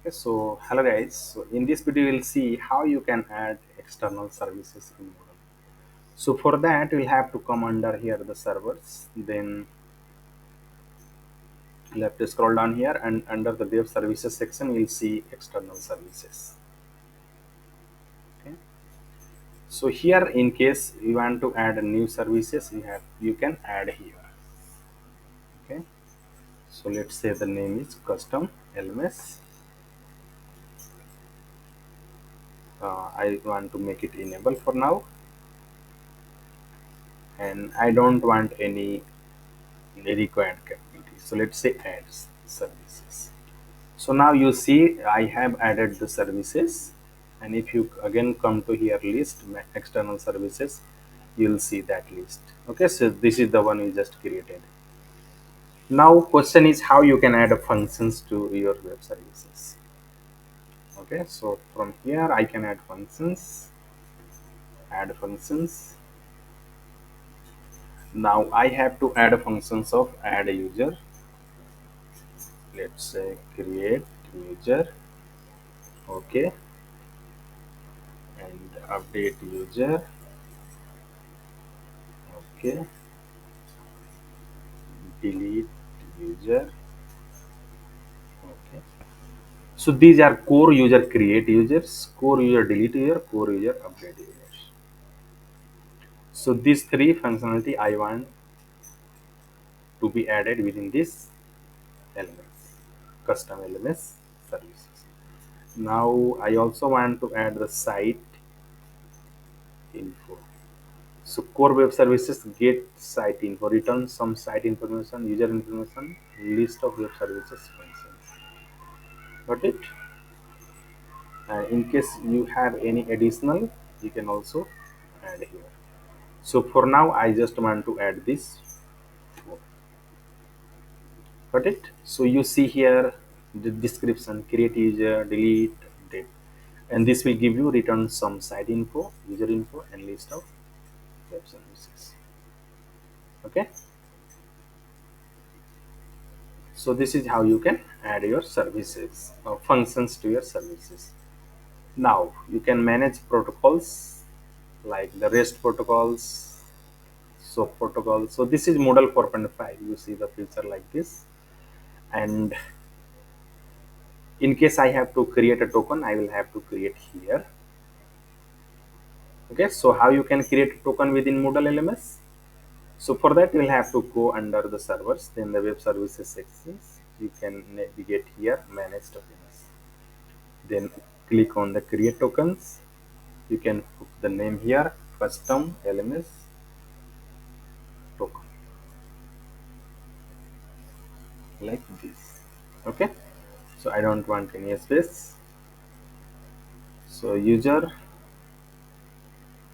Okay, so hello guys. So in this video, we'll see how you can add external services in Moodle. So for that, we'll have to come under here the servers. Then you'll have to scroll down here, and under the web services section, we'll see external services. Okay. So here, in case you want to add a new services, you can add here. Okay. So let's say the name is custom LMS. I want to make it enable for now, and I don't want any required capability. So let's say adds services. So now you see I have added the services, and if you again come to here list external services, you'll see that list. Okay, so this is the one we just created. Now question is how you can add functions to your web services. Okay, so from here I can add functions, add functions. Now I have to add functions of add user. Let's say create user. Okay, and update user. Okay, delete user. Okay, so these are core user create users, core user delete user, core user update users. So these three functionality I want to be added within this LMS, custom LMS services. Now I also want to add the site info. So core web services get site info, return some site information, user information, list of web services functions. Got it? In case you have any additional, you can also add here. So for now, I just want to add this. Got it? So you see here the description: create user, delete, update, and this will give you return some site info, user info, and list of web services. Okay. So this is how you can add your services or functions to your services. Now you can manage protocols like the REST protocols, SOAP protocol. So this is Moodle 4.5. You see the feature like this. And in case I have to create a token, I will have to create here. Okay, so how you can create a token within Moodle LMS? So for that, you will have to go under the servers, then the web services sections. You can navigate here, manage tokens. Then click on the create tokens. You can put the name here, custom LMS token, like this. Okay, so I don't want any space. So user,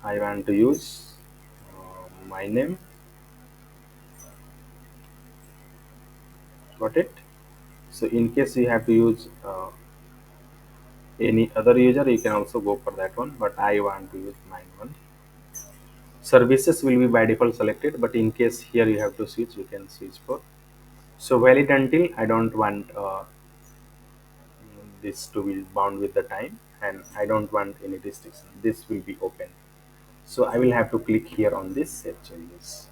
I want to use my name. Got it? So in case you have to use any other user, you can also go for that one, but I want to use mine one. Services will be by default selected, but in case here you have to switch, you can switch for. So valid until, I don't want this to be bound with the time, and I don't want any restriction. This will be open. So I will have to click here on this save changes.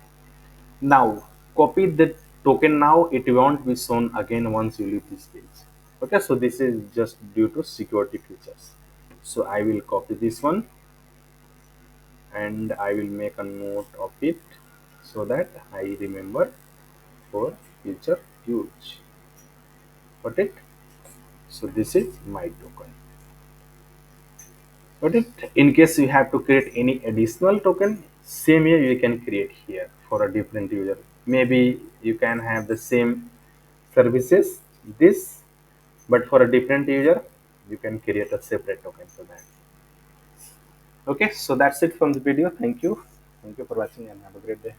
Now copy the token. Now it won't be shown again once you leave this page. Okay, so this is just due to security features. So I will copy this one, and I will make a note of it so that I remember for future use. Got it? So this is my token. Got it? In case you have to create any additional token, same here you can create here for a different user. Maybe you can have the same services, this, but for a different user, you can create a separate token for that. Okay, so that's it from the video. Thank you. Thank you for watching and have a great day.